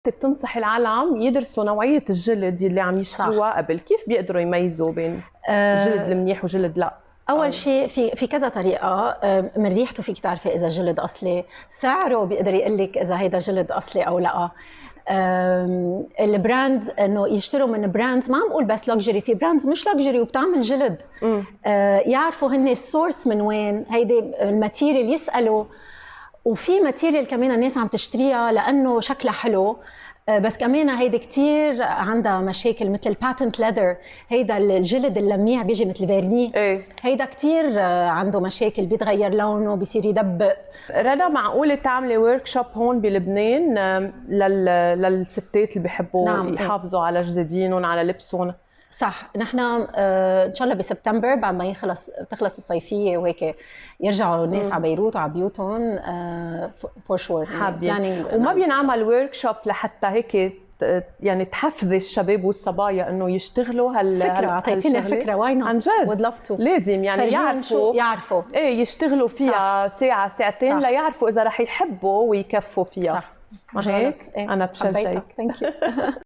بتنصح العالم يدرسوا نوعية الجلد اللي عم يشتروها قبل، كيف بيقدروا يميزوا بين الجلد المنيح وجلد لا؟ اول شيء في كذا طريقه. من ريحته فيك تعرفي اذا جلد اصلي، سعره بيقدر يقول لك اذا هيدا جلد اصلي او لا. البراند انه يشتروا من براندز، ما عم بقول بس لوكسجري، في براندز مش لوكسجري وبتعمل جلد. يعرفوا هن السورس من وين، هيدي الماتيريال يسالوا. وفي ماتيريال كمان الناس عم تشتريها لانه شكلها حلو، بس كمان هيدي كتير عندها مشاكل، مثل الباتنت ليذر، هيدا الجلد اللميع بيجي مثل فيرني. هيدا كتير عنده مشاكل، بيتغير لونه، بيصير يدبق. رنا، معقولة تعملي ورك شوب هون بلبنان للستات اللي بيحبوا يحافظوا على جسدينهم، على لبسهم؟ صح. نحن ان شاء الله بسبتمبر بعد ما تخلص الصيفيه وهيك يرجعوا الناس على بيروت وعلى بيوتهم فور شور حابين. وما بينعمل ورك شوب لحتى هيك يعني تحفزي الشباب والصبايا انه يشتغلوا فكره؟ اعطيتينا فكره، واي نوت؟ عن جد would love to. لازم يعني يعرفوا يشتغلوا فيها صح. ساعه ساعتين ليعرفوا اذا رح يحبوا ويكفوا فيها. صح. هيك انا بشجعك. ثانك يو.